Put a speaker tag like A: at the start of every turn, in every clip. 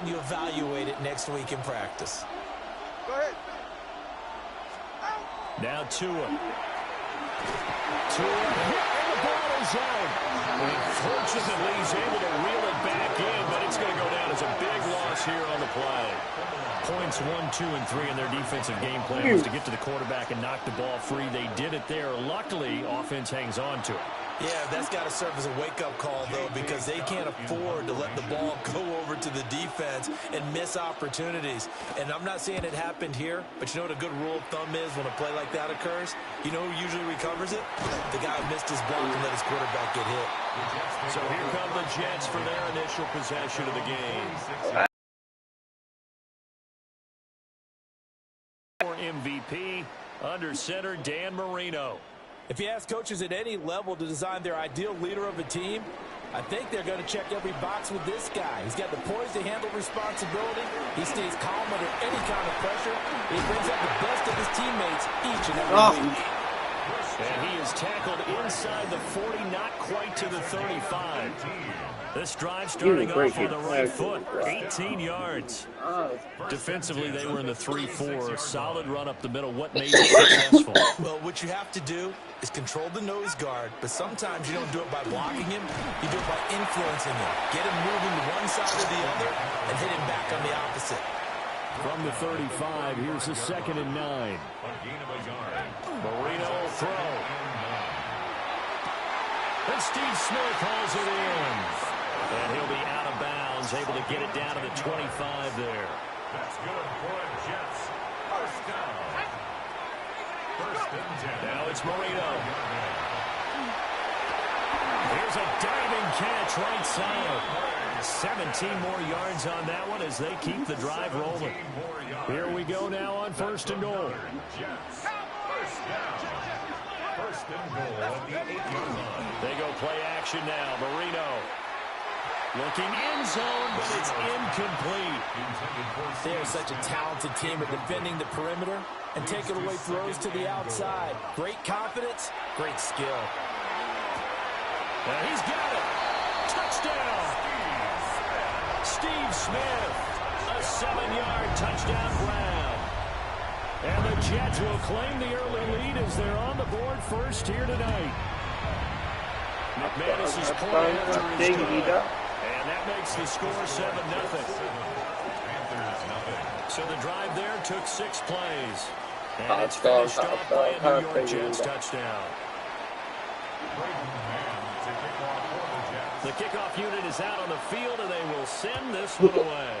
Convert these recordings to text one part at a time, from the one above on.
A: time you evaluate it next week in practice.
B: Go ahead.
C: Now Tua. And the ball is out. Unfortunately, he's able to reel it back in, but it's going to go down as a big loss here on the play. Points 1, 2, and 3 in their defensive game plan was to get to the quarterback and knock the ball free. They did it there. Luckily, offense hangs on to it.
A: Yeah, that's got to serve as a wake-up call, though, because they can't afford to let the ball go over to the defense and miss opportunities. And I'm not saying it happened here, but you know what a good rule of thumb is when a play like that occurs? You know who usually recovers it? The guy who missed his block and let his quarterback get hit.
C: So here come the Jets for their initial possession of the game. For MVP, under center, Dan Marino.
A: If you ask coaches at any level to design their ideal leader of a team, I think they're going to check every box with this guy. He's got the poise to handle responsibility. He stays calm under any kind of pressure. He brings out the best of his teammates each and every week.
C: And he is tackled inside the 40, not quite to the 35. This drive starting off on the right foot, 18 yards. Defensively, they were in the 3-4. Solid run up the middle. What made it successful?
A: Well, what you have to do is control the nose guard, but sometimes you don't do it by blocking him. You do it by influencing him. Get him moving to one side or the other and hit him back on the opposite.
C: From the 35, here's a 2nd and 9. Marino will throw. And Steve Smith hauls it in. And he'll be out of bounds, able to get it down to the 25 there.
D: That's good for the Jets. First down. First and 10.
C: Now it's Marino. Here's a diving catch right side. 17 more yards on that one as they keep the drive rolling. Here we go now on 1st and goal.
D: Jets. First down. First and goal at the 8-yard line.
C: They go play action now. Marino. Looking in zone, but it's incomplete.
A: They are such a talented team at defending the perimeter and taking away throws to the outside. Great confidence, great skill.
C: And he's got it. Touchdown. Steve Smith. A 7-yard touchdown grab. And the Jets will claim the early lead as they're on the board first here tonight. McManus is pulling after his drive. And that makes the score 7-0. So the drive there took 6 plays. And it's finished off by a New York Jets touchdown. The kickoff unit is out on the field, and they will send this one away.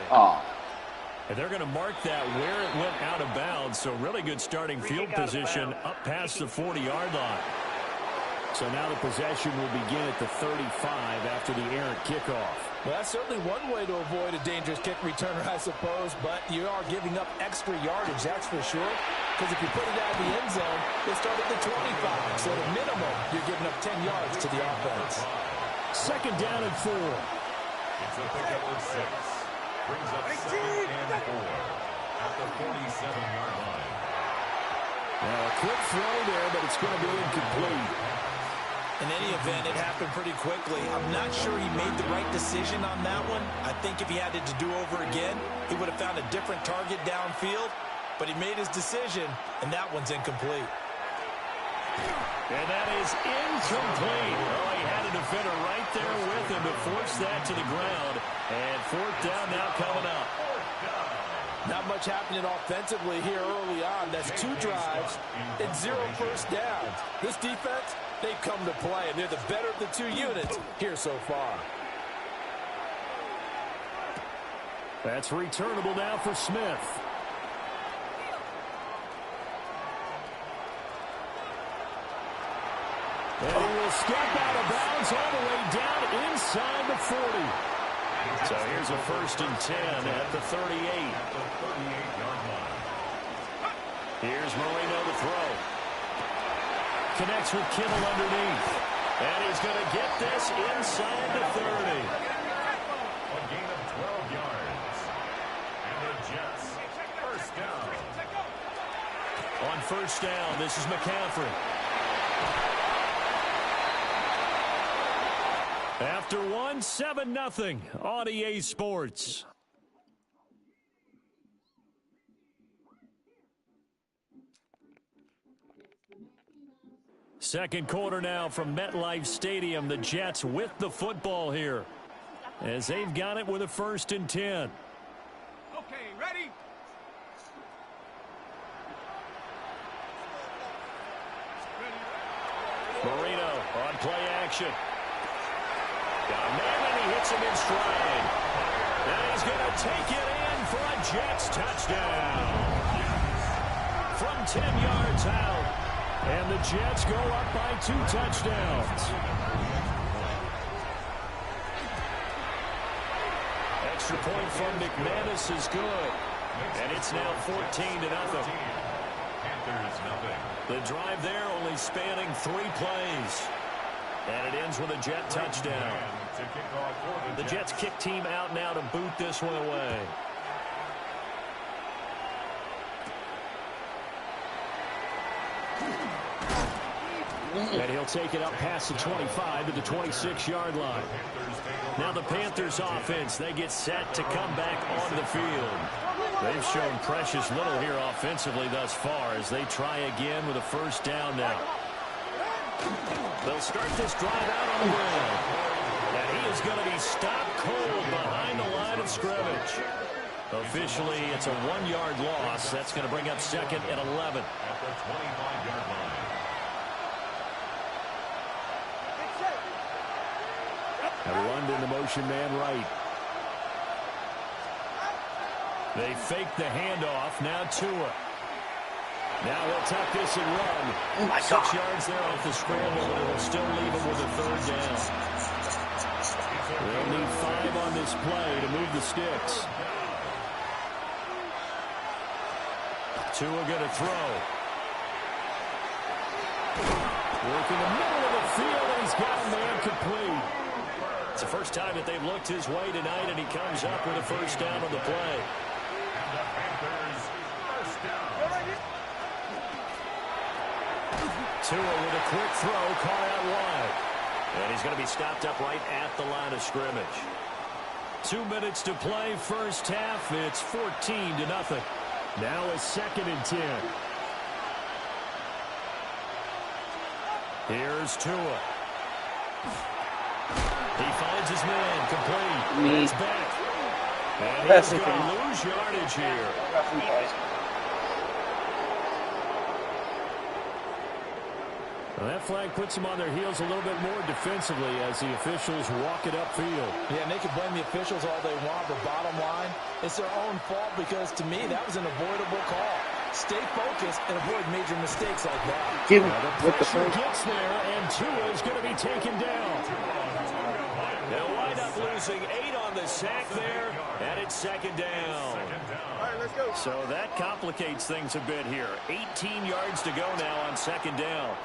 C: And they're going to mark that where it went out of bounds. So really good starting field position up past the 40-yard line. So now the possession will begin at the 35 after the errant kickoff.
A: Well, that's certainly one way to avoid a dangerous kick returner, I suppose, but you are giving up extra yardage, that's for sure. Because if you put it out of the end zone, they start at the 25. So at a minimum, you're giving up 10 yards to the offense.
C: 2nd down and 4.
D: It's a pickup of 6. Brings up 2nd and 4 at the 47-yard line.
C: Now a quick throw there, but it's going to be incomplete.
A: In any event, it happened pretty quickly. I'm not sure he made the right decision on that one. I think if he had it to do over again, he would have found a different target downfield. But he made his decision, and that one's incomplete.
C: And that is incomplete. Oh, he had a defender right there with him to force that to the ground. And 4th down now coming up.
A: Not much happening offensively here early on. That's 2 drives and 0 first downs. This defense, they've come to play, and they're the better of the 2 units here so far.
C: That's returnable now for Smith. And he will step out of bounds all the way down inside the 40. So here's a 1st and 10 at the 38. Here's Marino to throw. Connects with Kittle underneath. And he's going to get this inside the 30.
D: A gain of 12 yards. And the Jets, first down.
C: On 1st down, this is McCaffrey. After 1, 7-0 on EA Sports. Second quarter now from MetLife Stadium. The Jets with the football here, as they've got it with a 1st and 10.
B: Okay, ready?
C: Marino on play action. Got a man, and he hits him in stride. And he's going to take it in for a Jets touchdown. From 10 yards out. And the Jets go up by 2 touchdowns. Extra point from McManus is good. And it's now 14-0. The drive there only spanning 3 plays. And it ends with a Jet touchdown. The Jets kick team out now to boot this one away. And he'll take it up past the 25 to the 26-yard line. Now the Panthers offense, they get set to come back onto the field. They've shown precious little here offensively thus far as they try again with a 1st down now. They'll start this drive out on the ground. And he is going to be stopped cold behind the line of scrimmage. Officially, it's a 1-yard loss. That's going to bring up 2nd and 11.
D: At the 25-yard line.
C: And run in the motion man right. They fake the handoff. Now Tua. Now he'll tuck this and run.
E: Oh my
C: 6
E: God.
C: yards there off the scramble, but it'll still leave him with a 3rd down. They'll need 5 on this play to move the sticks. Tua going to throw. Working the middle of the field, and he's got a man complete. It's the first time that they've looked his way tonight, and he comes up with a 1st down on the play. Tua with a quick throw, caught out wide. And he's going to be stopped up right at the line of scrimmage. 2 minutes to play, 1st half. It's 14-0. Now a 2nd and 10. Here's Tua. He finds his man, complete. It's back. And he's going to lose yardage here. Well, that flag puts them on their heels a little bit more defensively as the officials walk it upfield.
A: Yeah, and they can blame the officials all they want, but bottom line, it's their own fault because, to me, that was an avoidable call. Stay focused and avoid major mistakes like that.
E: Give him
C: The pressure gets there, and Tua is going to be taken down. They'll wind up losing 8 on the sack there, and it's 2nd down.
B: All right, let's go.
C: So that complicates things a bit here. 18 yards to go now on 2nd down.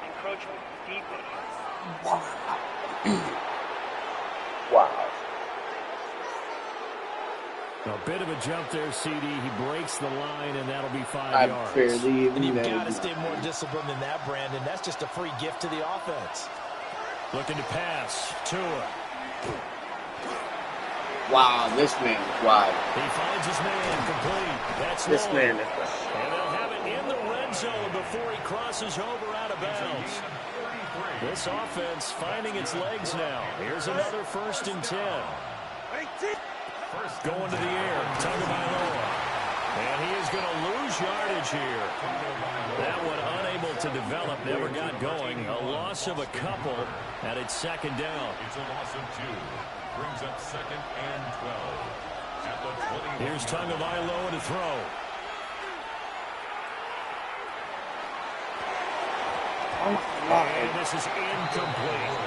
B: Encroachment deeper.
E: Wow.
C: A bit of a jump there, CD. He breaks the line, and that'll be 5 yards.
E: Barely
A: And you've
E: even
A: got to stay more disciplined than that, Brandon. That's just a free gift to the offense.
C: Looking to pass. Tua.
E: Wow, this man is wide.
C: He finds his man complete. That's
E: This
C: long.
E: man is
C: And they'll have it in the red zone before he crosses over out of bounds. This offense finding its legs now. Here's another 1st and 10. Going to the air. Tagovailoa. And he is going to lose yardage here. That one unable to develop. Never got going. A loss of a couple. And it's 2nd down.
D: It's a loss of 2. Brings up 2nd and 12. At the 20.
C: Here's Tagovailoa to throw. And this is incomplete.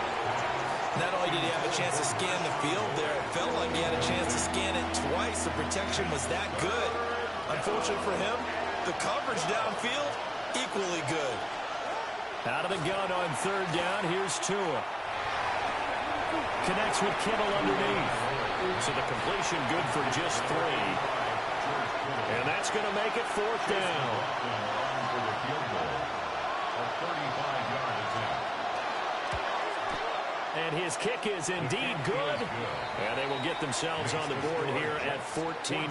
A: Not only did he have a chance to scan the field there, it felt like he had a chance to scan it twice. The protection was that good. Unfortunately for him, the coverage downfield, equally good.
C: Out of the gun on 3rd down, here's Tua. Connects with Kittle underneath. So the completion good for just 3. And that's going to make it 4th down. And his kick is indeed good. And they will get themselves on the board here at 14-3.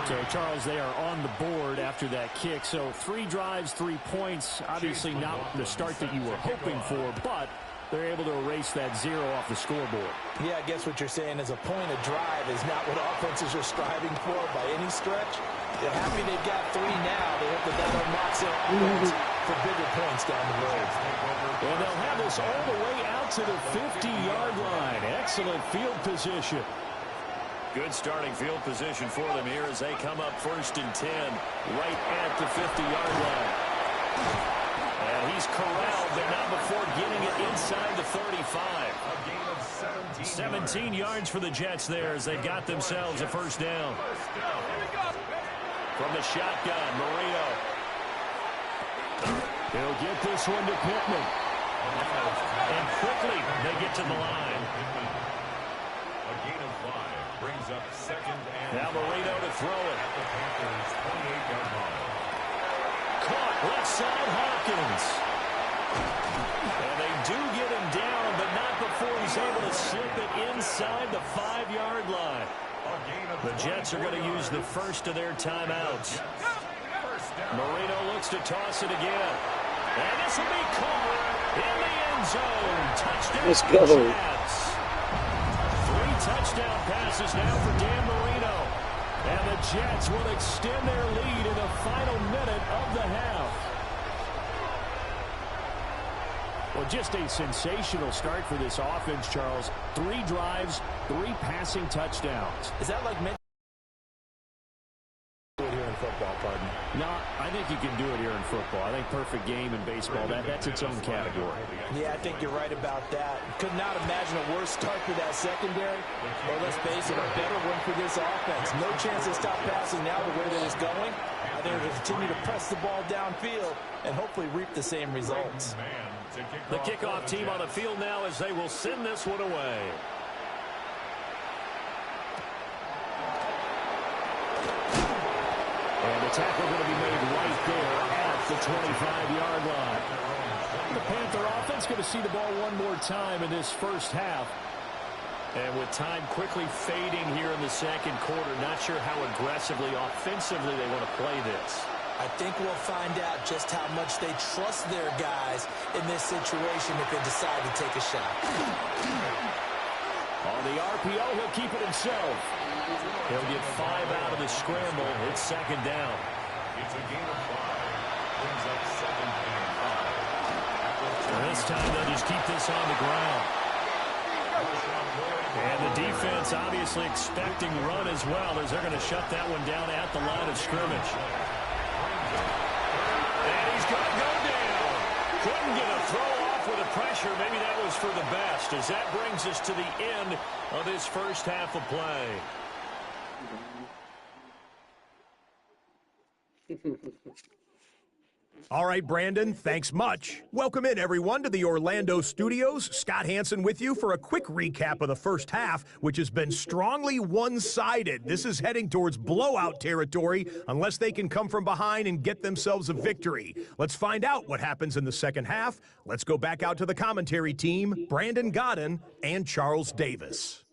C: So, Charles, they are on the board after that kick. So 3 drives, 3 points. Obviously not the start that you were hoping for, but they're able to erase that 0 off the scoreboard.
A: Yeah, I guess what you're saying is a point of drive is not what offenses are striving for by any stretch. They're happy they've got 3 now. They hope that unlocks their offense for bigger points down the road.
C: And they'll have this all the way out to the 50-yard line. Excellent field position. Good starting field position for them here as they come up 1st and 10 right at the 50-yard line. And he's corralled, but not before getting it inside the 35.
D: A gain of
C: 17 yards for the Jets there as they got themselves a first down. From the shotgun, Marino. He'll get this one to Pittman. And quickly they get to the line.
D: A gain of 5 brings up 2nd and
C: Now Marino to throw it.
D: at the Panthers' 28-yard line.
C: Caught left side Hopkins. And they do get him down, but not before he's able to slip it inside the 5-yard line. The Jets are going to use the first of their timeouts. Marino looks to toss it again. And this will be caught in the end zone. Touchdown.
E: Let's go.
C: Jets. 3 touchdown passes now for Dan Marino. And the Jets will extend their lead in the final minute of the half. Well, just a sensational start for this offense, Charles. 3 drives, 3 passing touchdowns.
A: Is that like meant to do it here in football, pardon?
C: No, I think you can do it here in football. I think perfect game in baseball, that's its own category.
A: Yeah, I think you're right about that. Could not imagine a worse start for that secondary. Well, let's face it, a better one for this offense. No chance to stop passing now the way that it's going. I think they'll continue to press the ball downfield and hopefully reap the same results.
C: The kickoff team on the field now as they will send this one away. And the tackle going to be made right there at the 25-yard line. The Panther offense going to see the ball one more time in this first half. And with time quickly fading here in the second quarter, not sure how aggressively, offensively they want to play this.
A: I think we'll find out just how much they trust their guys in this situation if they decide to take a shot.
C: On the RPO, he'll keep it himself. He'll get 5 out of the scramble. It's 2nd down.
D: It's a gain of 5. Brings up 2nd and 5.
C: And this time they'll just keep this on the ground. And the defense obviously expecting run as well as they're going to shut that one down at the line of scrimmage. And he's going to go down. Couldn't get a throw off with the pressure. Maybe that was for the best as that brings us to the end of this first half of play.
F: All right, Brandon, thanks much. Welcome in, everyone, to the Orlando studios. Scott Hansen with you for a quick recap of the first half, which has been strongly one-sided. This is heading towards blowout territory unless they can come from behind and get themselves a victory. Let's find out what happens in the second half. Let's go back out to the commentary team, Brandon Godden and Charles Davis.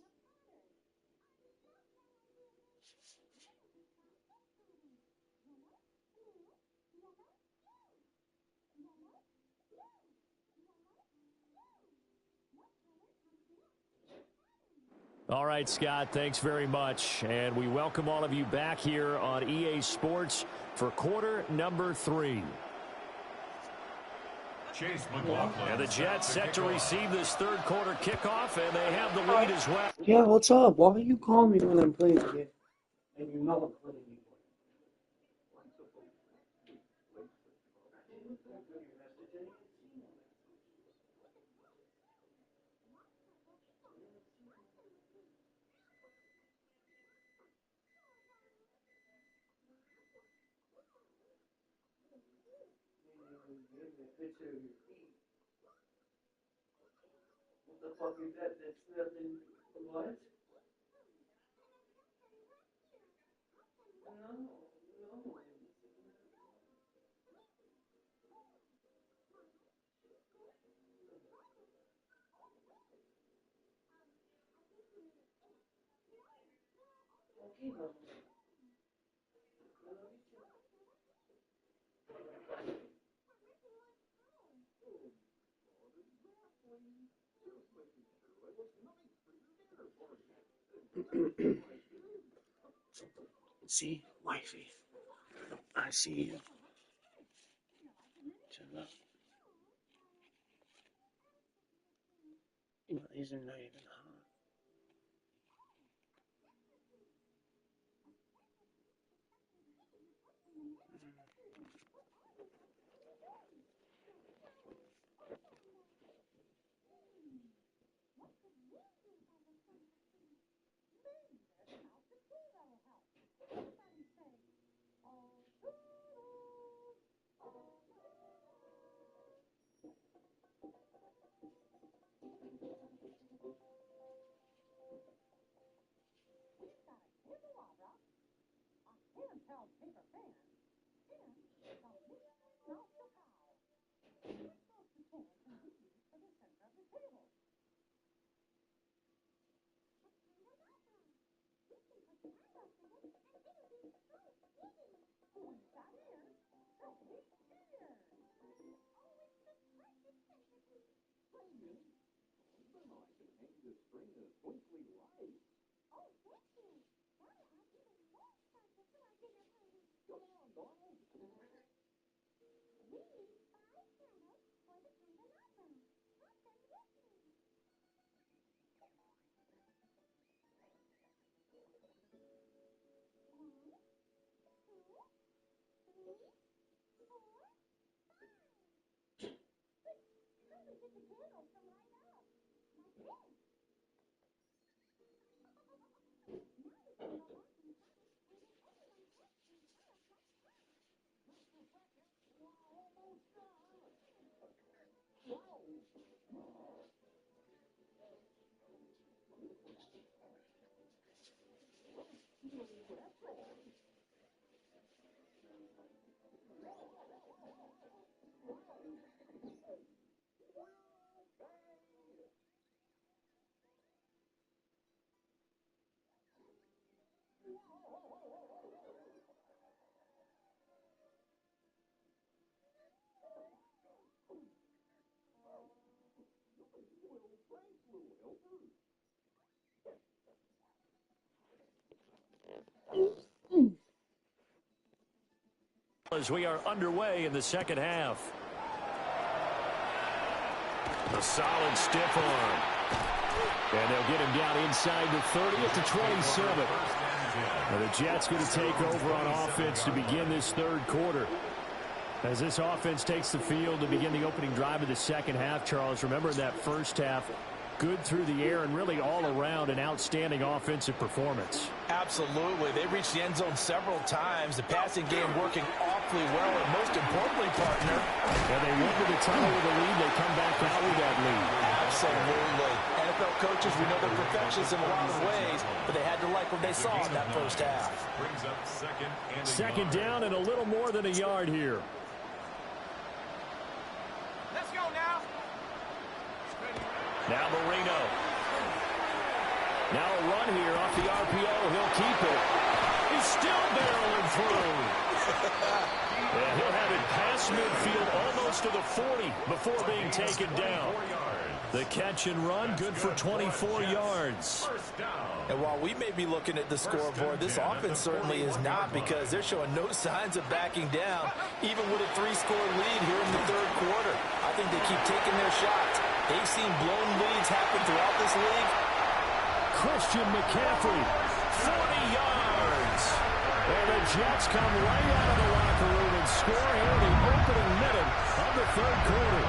C: All right, Scott, thanks very much. And we welcome all of you back here on EA Sports for quarter number 3.
D: Chase McLaughlin.
C: And the Jets set to receive this third quarter kickoff, and they have the lead as well.
E: Yeah, what's up? Why you call me when I'm playing again? And you know I'm playing again. What the fuck is that? That's nothing. What? No, no. Okay, bro. See, wifey, I see you. These are not even hot.
C: As we are underway in the second half. A solid stiff arm. And they'll get him down inside the 30 at the 27. And the Jets going to take over on offense to begin this third quarter. As this offense takes the field to begin the opening drive of the second half, Charles, remember in that first half, good through the air and really all around an outstanding offensive performance.
A: Absolutely. They reached the end zone several times. The passing game working awfully well, and most importantly, partner,
C: when they went to the tunnel with a lead, they come back out with that lead.
A: Absolutely. NFL coaches, we know they're perfectionists in a lot of ways, but they had to like what they saw in that first half.
D: Brings up
C: second down and a little more than a yard here.
B: Let's go now.
C: Now Marino. Now a run here off the RPO. He'll keep it. He's still barreling through. And he'll have it past midfield almost to the 40 before being taken down. The catch and run, good for 24 yards.
A: And while we may be looking at the scoreboard, this offense certainly is not, because they're showing no signs of backing down, even with a 3-score lead here in the third quarter. I think they keep taking their shots. They've seen blown leads happen throughout this league.
C: Christian McCaffrey, 40 yards. And the Jets come right out of the locker room and score here in the opening minute of the third quarter.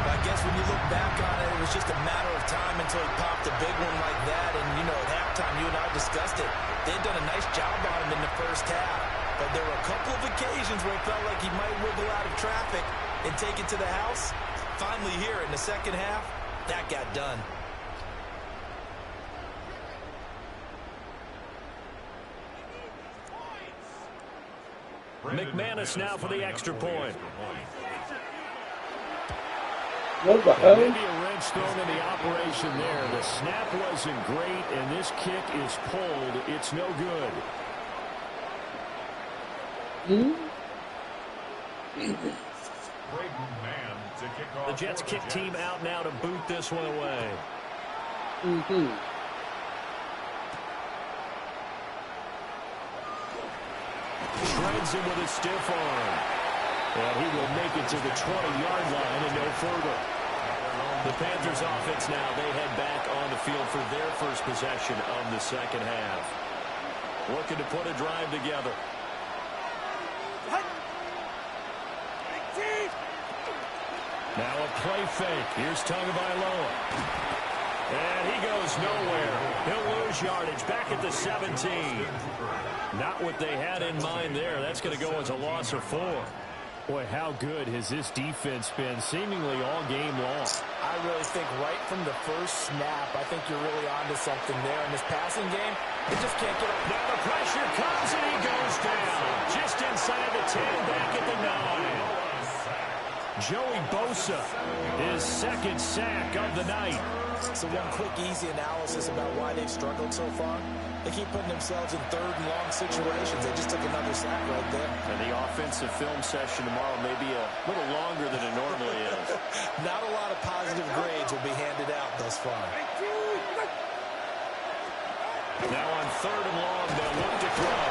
A: I guess when you look back on it, it was just a matter of time until he popped a big one like that. And, you know, at halftime, you and I discussed it. They'd done a nice job on him in the first half. But there were a couple of occasions where it felt like he might wiggle out of traffic and take it to the house. Finally here in the second half, that got done.
C: McManus now for the extra point.
E: What the hell?
C: Maybe a wrench thrown in the operation there. The snap wasn't great, and this kick is pulled. It's no good. The Jets kick team out now to boot this one away. Shreds him with a stiff arm. And he will make it to the 20-yard line and no further. The Panthers offense now, they head back on the field for their first possession of the second half. Looking to put a drive together. Now a play fake. Here's Tagovailoa. And he goes nowhere. He'll lose yardage back at the 17. Not what they had in mind there. That's going to go as a loss of 4. Boy, how good has this defense been seemingly all game long?
A: I really think right from the first snap, I think you're really onto something there in this passing game. They just can't get up.
C: Now the pressure comes and he goes down. Just inside the 10, back at the 9. Joey Bosa, his second sack of the night.
A: So one quick, easy analysis about why they've struggled so far. They keep putting themselves in third and long situations. They just took another sack right there.
C: And the offensive film session tomorrow may be a little longer than it normally is.
A: Not a lot of positive grades will be handed out thus far.
C: Now on third and long, they'll look to throw.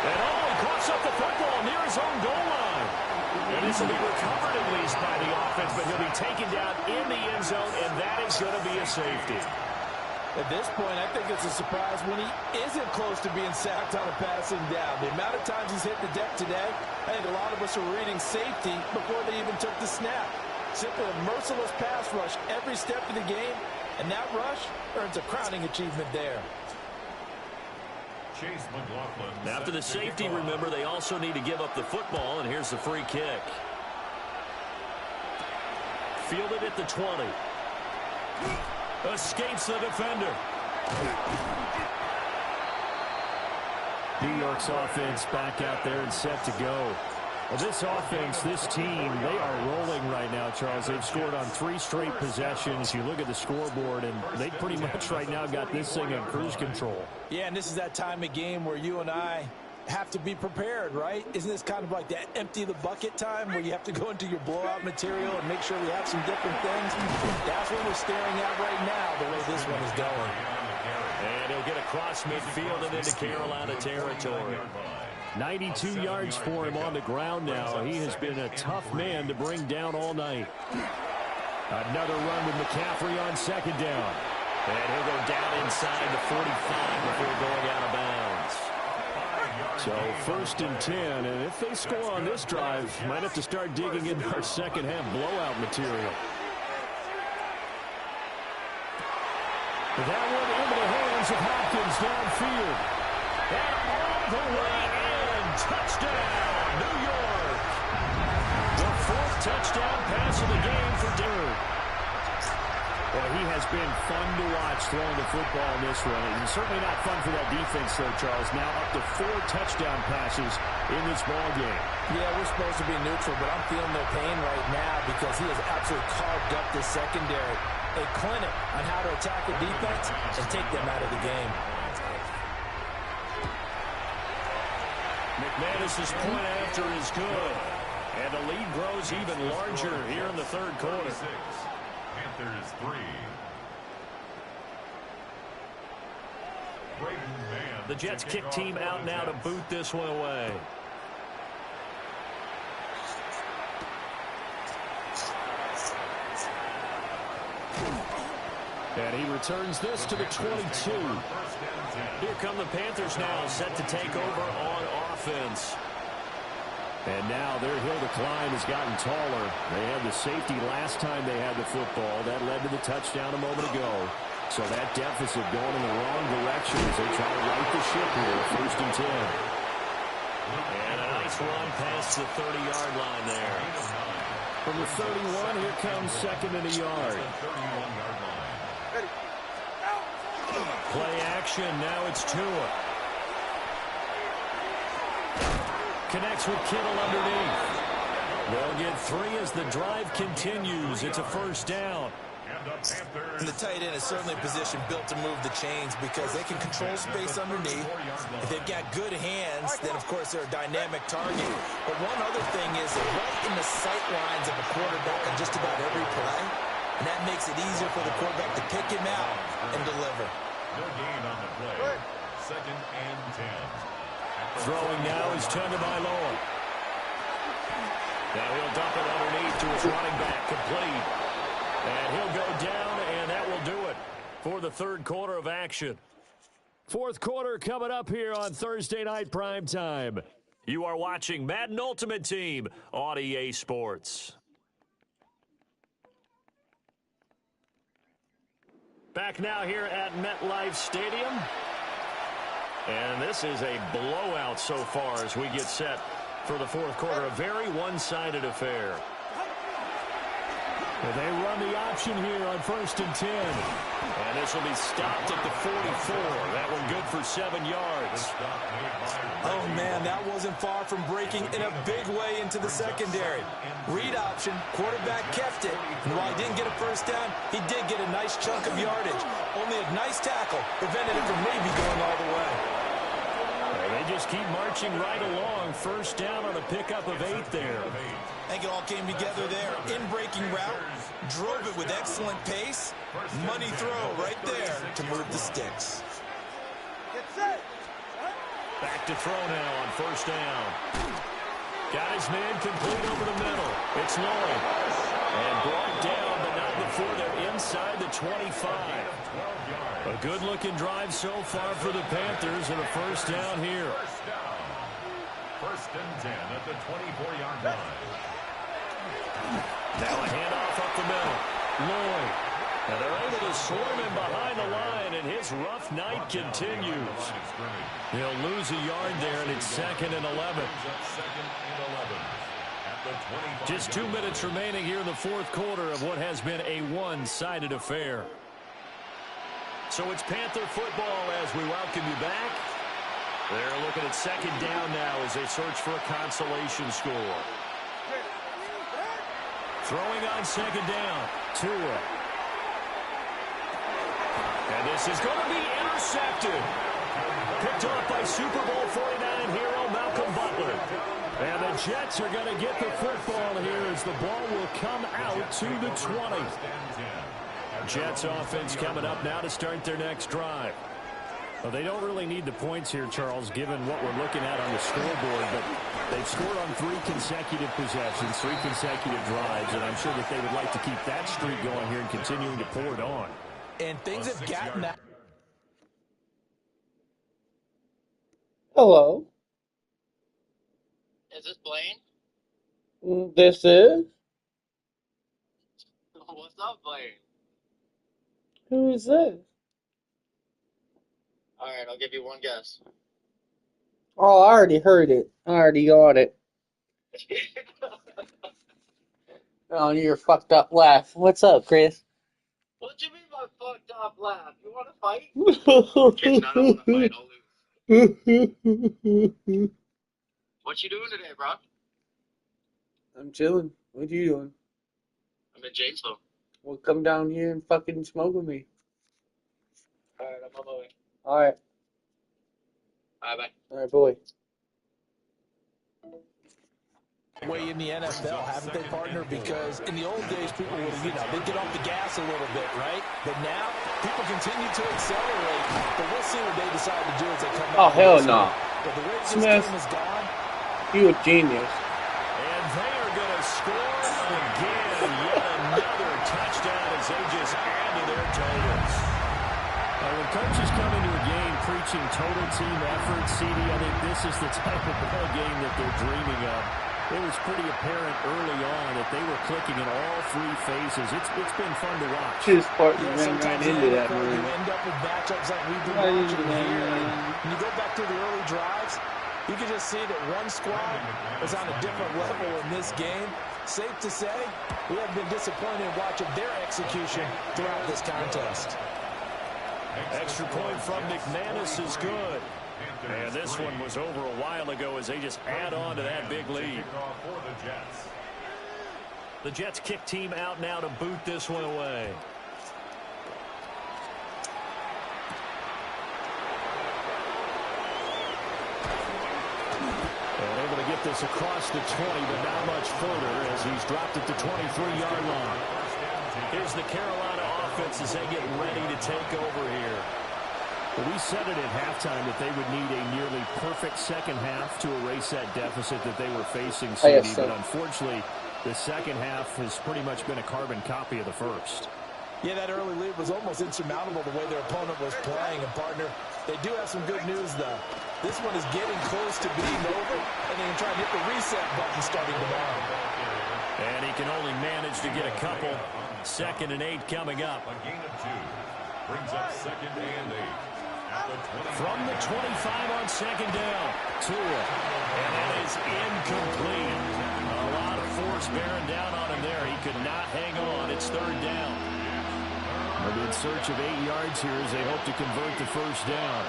C: And he coughs up the football near his own goal line. And this will be recovered at least by the offense, but he'll be taken down in the end zone, and that is going to be a safety.
A: At this point, I think it's a surprise when he isn't close to being sacked on a passing down. The amount of times he's hit the deck today, I think a lot of us are reading safety before they even took the snap. Simply a merciless pass rush every step of the game, and that rush earns a crowning achievement there.
D: Chase McLaughlin.
C: After the safety, remember, they also need to give up the football, and here's the free kick. Fielded at the 20. Escapes the defender. New York's offense back out there and set to go. Well, this offense, this team, they are rolling right now, Charles. They've scored on 3 straight possessions. You look at the scoreboard, and they pretty much right now got this thing on cruise control.
A: Yeah, and this is that time of game where you and I have to be prepared, right? Isn't this kind of like that empty the bucket time where you have to go into your blowout material and make sure we have some different things? That's what we're staring at right now, the way this one is going.
C: And he'll get across midfield and into Carolina territory. 92 yards for him on the ground now. He has been a tough man to bring down all night. Another run with McCaffrey on second down. And he'll go down inside the 45 before going out of bounds. So first and 10, and if they score on this drive, might have to start digging into our second half blowout material. That one into the hands of Hopkins downfield. And all the way in, touchdown, New York. The 4th touchdown pass of the game for Derek. Well, he has been fun to watch throwing the football in this one. And certainly not fun for that defense, though, Charles. Now up to 4 touchdown passes in this ball game.
A: Yeah, we're supposed to be neutral, but I'm feeling their pain right now because he has absolutely carved up this secondary. A clinic on how to attack a defense and take them out of the game.
C: McManus's point after is good. And the lead grows even larger here in the third quarter.
D: Panthers 3.
C: The Jets kick team out now to boot this one away. And he returns this to the 22. Here come the Panthers now, set to take over on offense. And now their hill to climb has gotten taller. They had the safety last time they had the football. That led to the touchdown a moment ago. So that deficit going in the wrong direction as they try to right the ship here. First and 10. And a nice run past the 30-yard line there. From the 31, here comes second and a yard. Play action, now it's Tua. Connects with Kittle underneath. They'll get 3 as the drive continues. It's a first down.
A: And the tight end is certainly a position built to move the chains because they can control space underneath. If they've got good hands, then of course they're a dynamic target. But one other thing is they're right in the sight lines of a quarterback on just about every play. And that makes it easier for the quarterback to pick him out and deliver.
D: No gain on the play. Second and 10. At
C: Throwing now is Tagovailoa. Now he'll dump it underneath to his running back, complete. And he'll go down, and that will do it for the third quarter of action. Fourth quarter coming up here on Thursday Night Primetime. You are watching Madden Ultimate Team on EA Sports. Back now here at MetLife Stadium. And this is a blowout so far as we get set for the fourth quarter. A very one-sided affair. And they run the option here on 1st and 10. And this will be stopped at the 44. That one good for 7 yards.
A: Oh, man, that wasn't far from breaking in a big way into the secondary. Read option, quarterback kept it. And while he didn't get a first down, he did get a nice chunk of yardage. Only a nice tackle prevented it from maybe going all the way.
C: They just keep marching right along. First down on a pickup of 8 there.
A: I think it all came together there. In-breaking route, drove it with excellent pace. Money throw right there to move the sticks.
C: Back to throw now on first down. Got his man complete over the middle. It's Lloyd. And brought down, but not before they're inside the 25. A good-looking drive so far for the Panthers, and a first down here.
D: First and 10 at the 24-yard line.
C: Now a handoff up the middle. Lloyd. Now they're able to swarm him behind the line, and his rough night continues. He'll lose a yard there, and it's 2nd and 11. Just 2 minutes remaining here in the fourth quarter of what has been a one-sided affair. So it's Panther football as we welcome you back. They're looking at 2nd down now as they search for a consolation score. Throwing on 2nd down. Tua. And this is going to be intercepted. Picked off by Super Bowl 49 hero Malcolm Butler. And the Jets are going to get the football here as the ball will come out to the 20. Jets offense coming up now to start their next drive. Well, they don't really need the points here, Charles, given what we're looking at on the scoreboard, but they've scored on 3 consecutive possessions, 3 consecutive drives, and I'm sure that they would like to keep that streak going here and continuing to pour it on.
A: And things have gotten that.
E: Hello.
G: Is this Blaine?
E: This is?
G: What's up, Blaine?
E: Who is this?
G: Alright, I'll give you one guess.
E: Oh, I already heard it. I already got it. Oh, your fucked up laugh. What's up, Chris?
G: What do you mean by fucked up laugh? You want to fight? Kids, I don't want to fight. I'll lose. What you doing today, bro?
E: I'm chilling. What you doing?
G: I'm in Janesville.
E: Well, come down here and fucking smoke with me.
G: Alright, I'm on my way.
E: Alright.
G: Bye-bye.
E: Alright, boy.
A: Way in the NFL, haven't they, partner? Because in the old days, people would, they'd get off the gas a little bit, right? But now, people continue to accelerate. But we'll see what they decide to do as they come
E: Oh,
A: back.
E: hell no.
A: But the way this
E: Smith,
A: game is gone,
E: you a genius.
C: And they are going to score again. Yet another touchdown as they just add to their totals. When coaches come into a game preaching total team effort, CD, I think this is the type of ball game that they're dreaming of. It was pretty apparent early on that they were clicking in all 3 phases. It's been fun to watch.
E: His partner ran right into that, man.
A: you end up with matchups like we've been watching here. When you go back to the early drives, you can just see that one squad is on a different level in this game. Safe to say, we have been disappointed in watching their execution throughout this contest.
C: Extra point from McManus is good. And this one was over a while ago as they just add on to that big lead. The Jets kick team out now to boot this one away. And able to get this across the 20, but not much further as he's dropped at the 23-yard line. Here's the Carolina offense as they get ready to take over here. Well, we said it at halftime that they would need a nearly perfect second half to erase that deficit that they were facing, CD, but unfortunately, the second half has pretty much been a carbon copy of the first.
A: Yeah, that early lead was almost insurmountable the way their opponent was playing. And, partner, they do have some good news, though. This one is getting close to being over, and they can try to hit the reset button starting tomorrow.
C: And he can only manage to get a couple. 2nd and 8 coming up.
D: A gain of 2 brings up 2nd and 8.
C: From the 25 on 2nd down. Tua. And that is incomplete. A lot of force bearing down on him there. He could not hang on. It's 3rd down. They'll be in search of 8 yards here as they hope to convert the 1st down.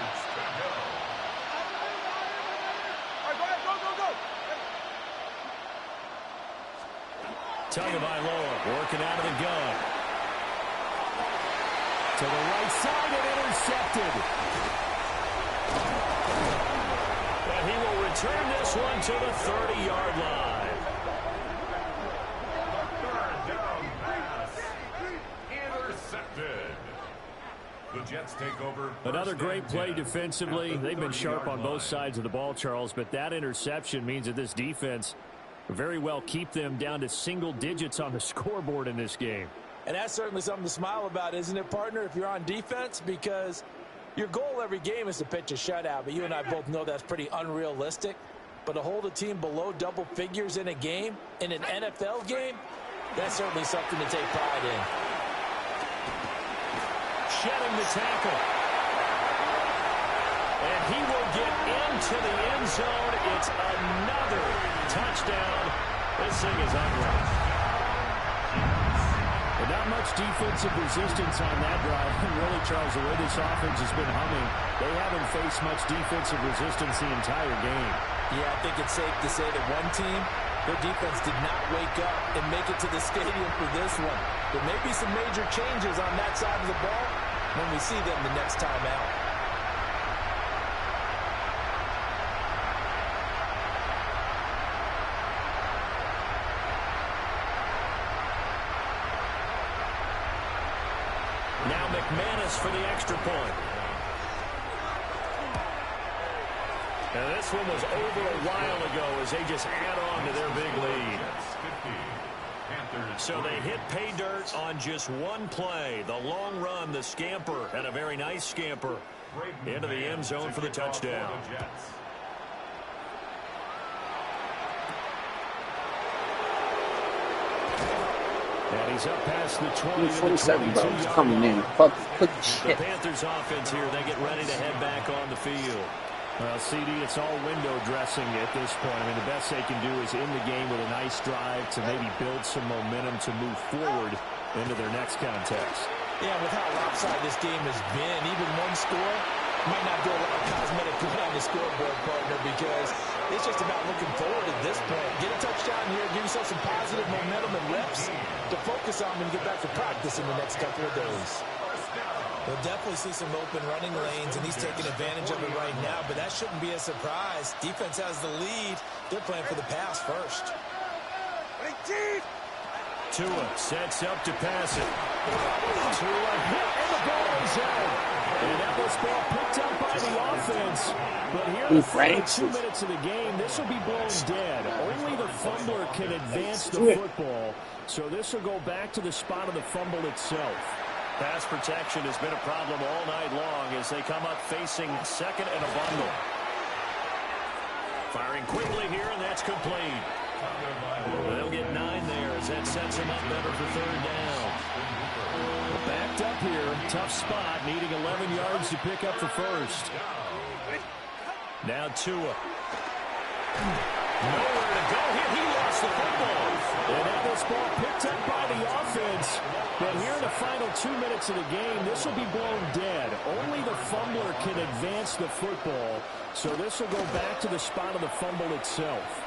C: Tagovailoa working out of the gun. To the right side and intercepted. And he will return this one to the 30-yard line.
D: 3rd down pass. Intercepted. The Jets take over.
C: Another great play defensively. They've been sharp on both sides of the ball, Charles, but that interception means that this defense very well keep them down to single digits on the scoreboard in this game.
A: And that's certainly something to smile about, isn't it, partner, if you're on defense? Because your goal every game is to pitch a shutout, but you and I both know that's pretty unrealistic. But to hold a team below double figures in a game, in an NFL game, that's certainly something to take pride in.
C: Shedding the tackle. And he will get into the end zone. It's another touchdown. This thing is unreal. But not much defensive resistance on that drive. Really, Charles, the way this offense has been humming, they haven't faced much defensive resistance the entire game.
A: Yeah, I think it's safe to say that one team, their defense did not wake up and make it to the stadium for this one. There may be some major changes on that side of the ball when we see them the next time out.
C: Now McManus for the extra point. And this one was over a while ago as they just add on to their big lead. So they hit pay dirt on just one play. The long run, the scamper, and a very nice scamper into the end zone for the touchdown. And he's up past the 20.
E: 27, bro. It's coming in. Fuck shit.
C: The Panthers offense here, they get ready to head back on the field. Well, CD, it's all window dressing at this point. I mean, the best they can do is in the game with a nice drive to maybe build some momentum to move forward into their next contest.
A: Yeah, with how lopsided this game has been, even one score might not do a lot of cosmetic good on the scoreboard, partner, because it's just about looking forward at this point. Get a touchdown here, give yourself some positive momentum and reps to focus on when you get back to practice in the next couple of days. We'll definitely see some open running lanes, and he's taking advantage of it right now, but that shouldn't be a surprise. Defense has the lead. They're playing for the pass first.
C: Tua sets up to pass it. Tua hit, and the ball is out. And that was ball picked up by the offense. But here in the final 2 minutes of the game, this will be blown dead. Only the fumbler can advance the football, so this will go back to the spot of the fumble itself. Pass protection has been a problem all night long as they come up facing second and a bundle. Firing quickly here, and that's complete. They'll get 9 there as that sets him up better for 3rd down. Backed up here, tough spot, needing 11 yards to pick up the first. Now Tua. Nowhere to go here. He lost the football. And now this ball picked up by the offense. But here in the final 2 minutes of the game, this will be blown dead. Only the fumbler can advance the football. So this will go back to the spot of the fumble itself.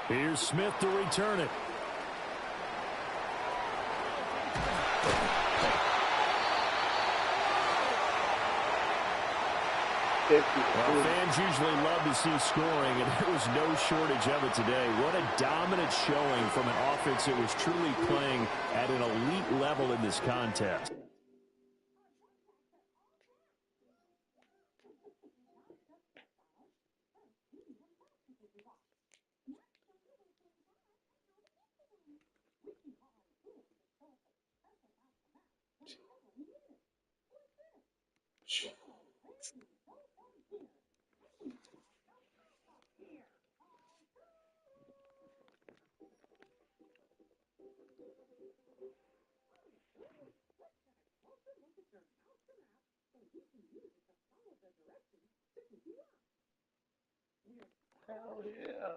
C: Here's Smith to return it. Well, fans usually love to see scoring, and there was no shortage of it today. What a dominant showing from an offense that was truly playing at an elite level in this contest.
E: Hell yeah.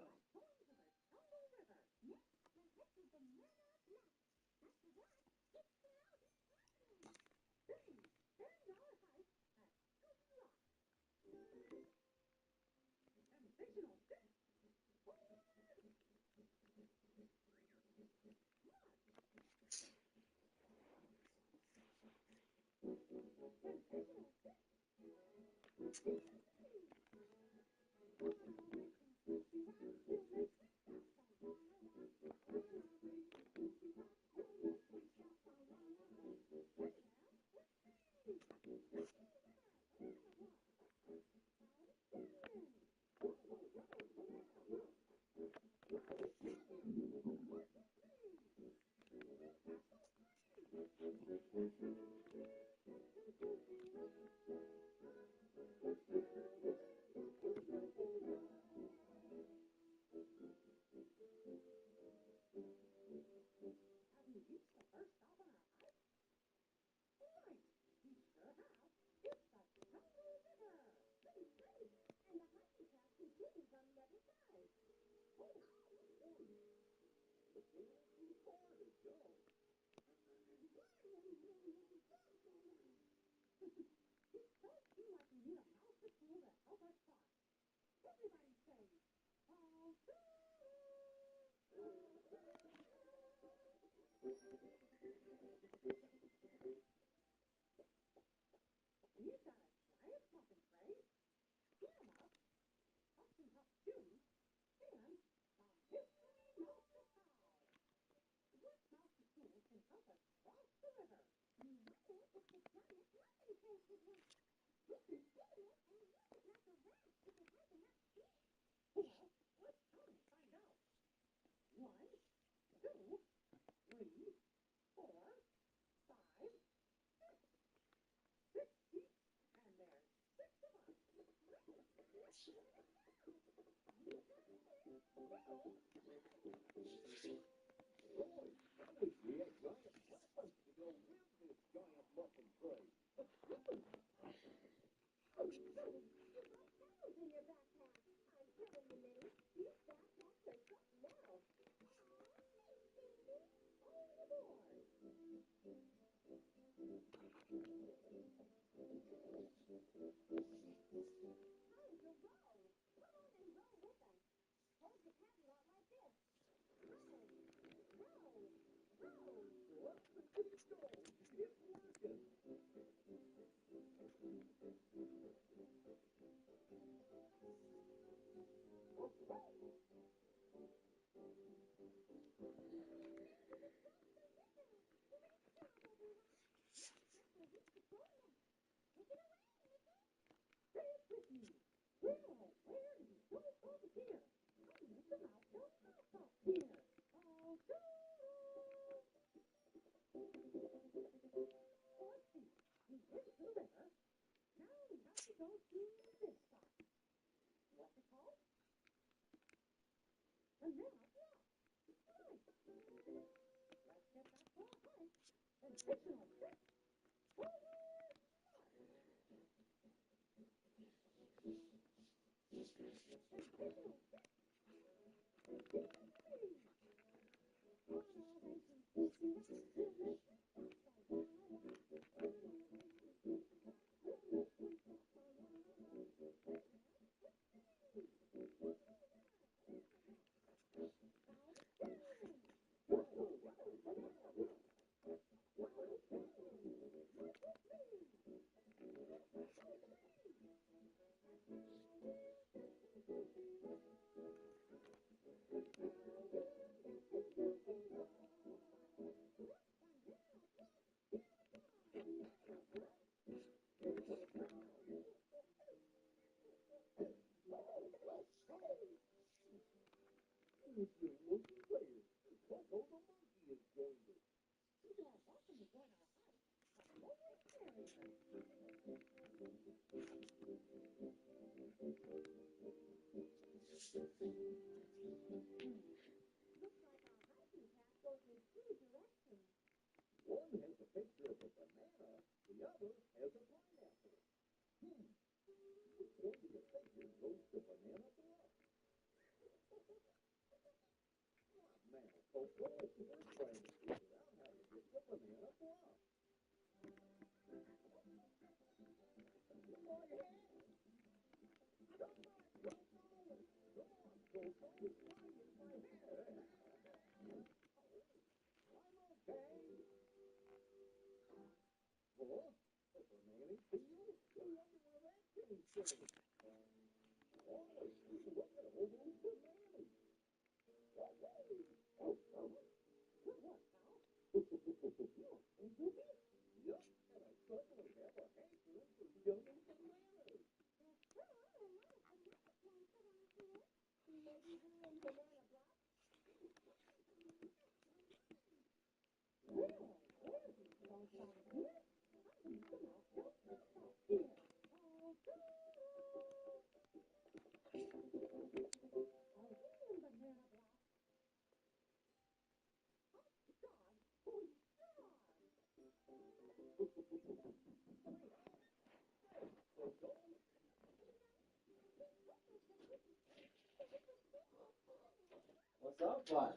E: What's up, bud?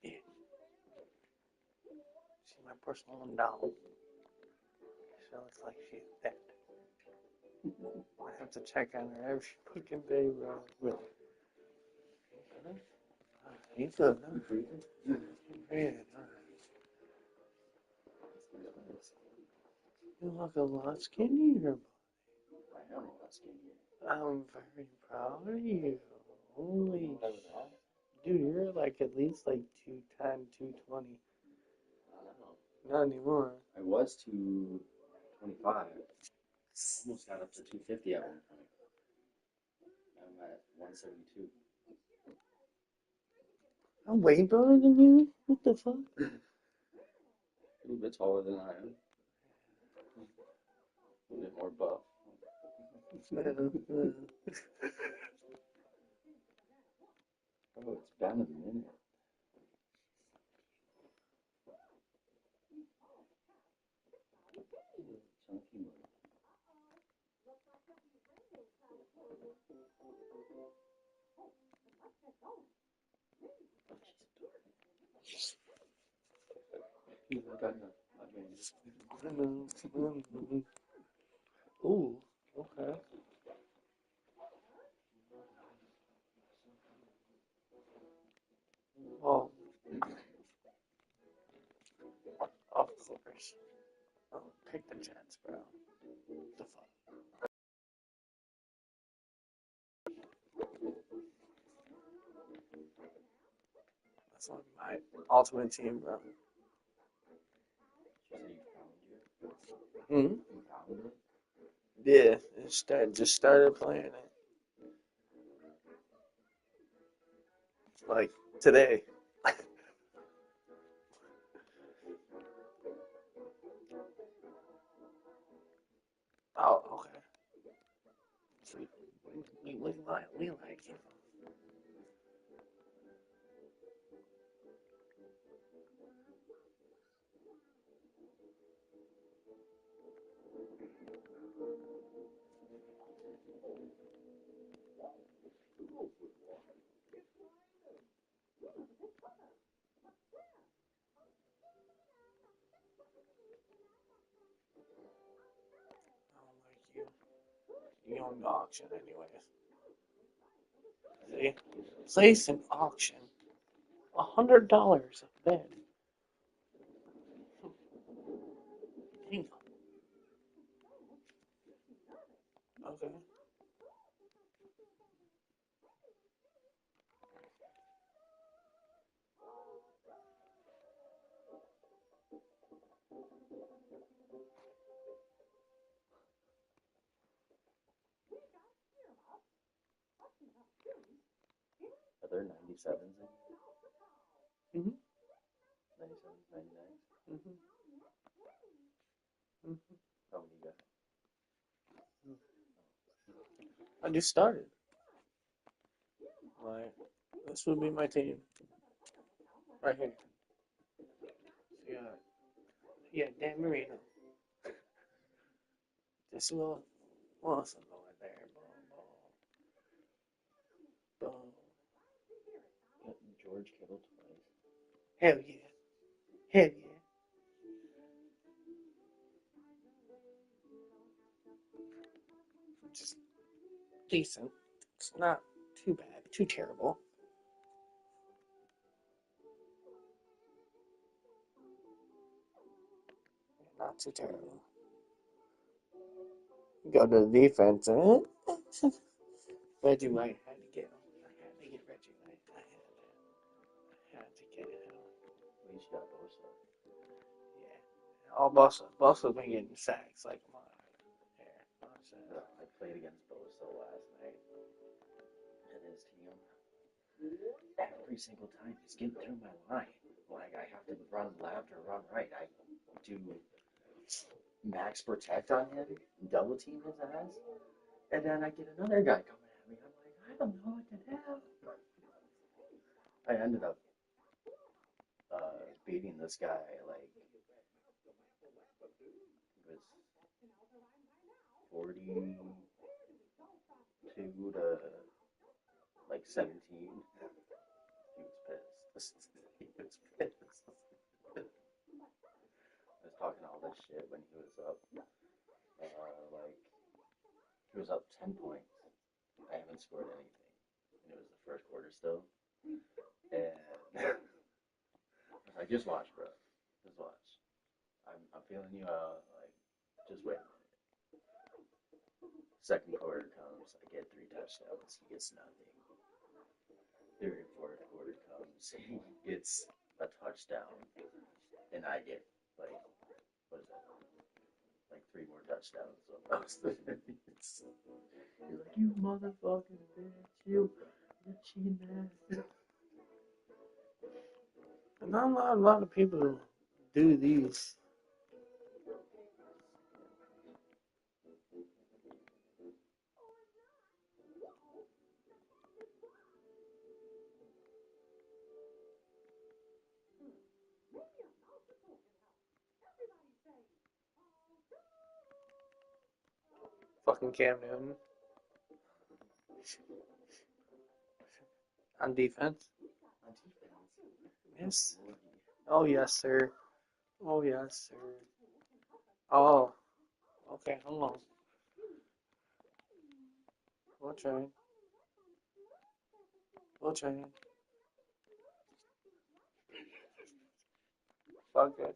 E: Yeah. See my personal doll. She looks like she's dead. I have to check on her every fucking day, bro. Really. You good, huh? Breathing, huh? You look a lot skinnier.
H: I am a lot skinnier.
E: I'm very proud of you. Holy dude, you're like at least like 210, 220.
H: I don't know.
E: Not anymore.
H: I was 225. Almost got up to 250 at one point. I'm at 172.
E: I'm way taller than you? What the fuck?
H: A little bit taller than I am. A little bit more buff. Oh, it's been a minute. Chunky one.
E: Ooh, okay. Well, of course. I'll take the chance, bro. The fuck? That's on my ultimate team, bro. Hmm?
H: You found it?
E: Yeah, just started playing it. Like, today. Oh, okay. Sweet. We like it. I don't like you. You own the auction anyways. See? Place an auction. $100 a bed. Damn. Okay.
H: Are there 97s in?
E: Mm-hmm.
H: 97s, 99s?
E: Mm-hmm. Mm-hmm.
H: How many you got?
E: I just started. Like, this would be my team. Right here. Yeah, Dan Marino. This will Wilson going there. Boom, boom.
H: George Kittle twice.
E: Hell yeah. Hell yeah. Just decent. It's not too bad, too terrible. Not too terrible. Go to the defense. Reggie White had to get him. I had to get Reggie White. I had to get him.
H: We just got Bosa.
E: Yeah. All Bosa's been getting sacks like a mile.
H: I played against Bosa last night and his team. Every single time he's getting through my line. Like, I have to run left or run right. I do max protect on him, double team his ass, and then I get another guy coming at me. I'm like, I don't know what to do. I ended up beating this guy, like, it was 42 to, like, 17. He was pissed. He was pissed. I was talking all this shit when he was up, like, he was up 10 points. I haven't scored anything. And it was the first quarter still. And I was like, just watch, bro. Just watch. I'm feeling you out. Like, just wait a minute. Second quarter comes. I get 3 touchdowns. He gets nothing. Third and fourth quarter comes. He gets a touchdown. And I get, like, what is that? Like 3 more touchdowns. So you're like, you motherfucking bitch. You cheating ass.
E: And not a lot of people do these. Fucking Cam Newton. On defense. Yes. Oh, yes, sir. Oh, yes, sir. Oh. Okay, hold on. We'll try. We'll try. Fuck it.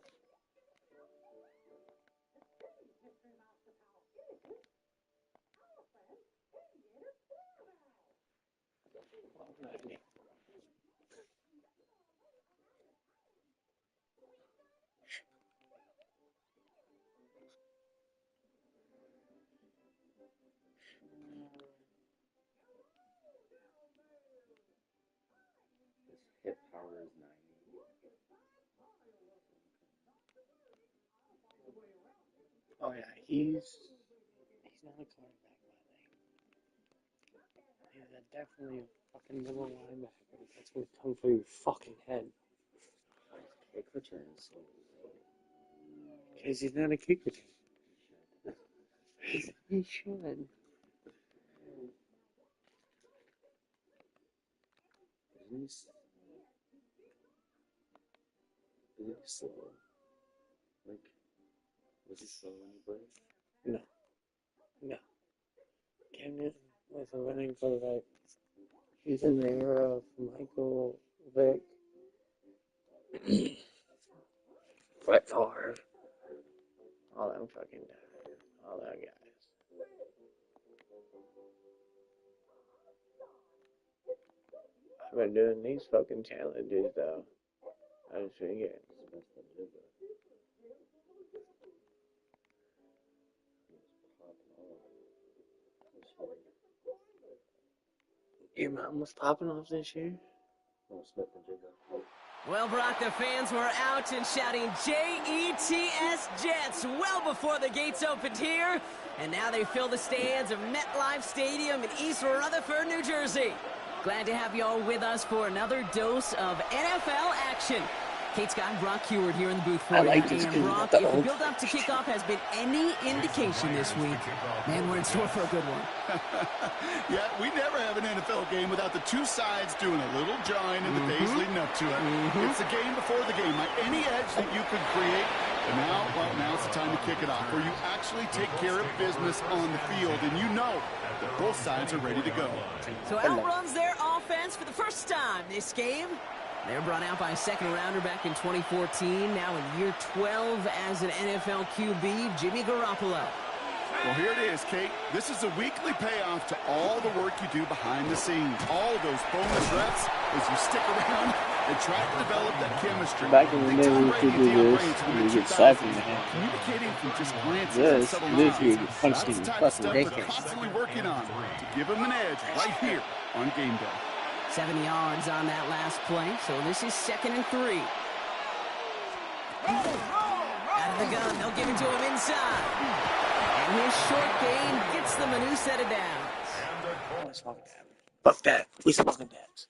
H: His hip power is 90.
E: Oh, yeah, he's not a quarterback, my thing. He's definitely a fucking middle linebacker. That's gonna come for your fucking head.
H: Kick return is so
E: Because he's not a kick return. He should.
H: Isn't he slow? Like, was he slow when he played?
E: No. No. Cam Newton was a winning quarterback. He's in the era of Michael Vick. Brett Favre. All them fucking guys. All them guys. I've been doing these fucking challenges though. I just figured. Your mom was popping off this year?
H: Oh, Smith and Jigga.
I: Well, Brock, the fans were out and shouting J-E-T-S Jets well before the gates opened here. And now they fill the stands of MetLife Stadium in East Rutherford, New Jersey. Glad to have you all with us for another dose of NFL action. Kate Scott and Brock Heward here in the booth for you. And Brock, if the build-up to kickoff has been any indication this week, man, we're in store for a good one.
J: Yeah, we never have an NFL game without the two sides doing a little jawing in the days leading up to it. It's the game before the game. Like any edge that you could create. And now, well, now's the time to kick it off, where you actually take care of business on the field, and you know that both sides are ready to go.
I: So out runs their offense for the first time this game. They were brought out by a second-rounder back in 2014, now in year 12 as an NFL QB, Jimmy Garoppolo.
J: Well, here it is, Kate. This is a weekly payoff to all the work you do behind the scenes. All of those bonus reps as you stick around and try to develop that chemistry.
K: Back in the day, we used to do this, and you get sacked in the hand.
J: Communicating from just glances
K: this you get punched in
J: That's
K: the
J: the type of
K: fucking
J: stuff
K: dick.
J: we're constantly working on to give them an edge right here on game day.
I: 7 yards on that last play, so this is 2nd and 3. Out of the gun, they'll give it to him inside. And his short game gets them a new set of downs.
E: Fuck that. We smoking that.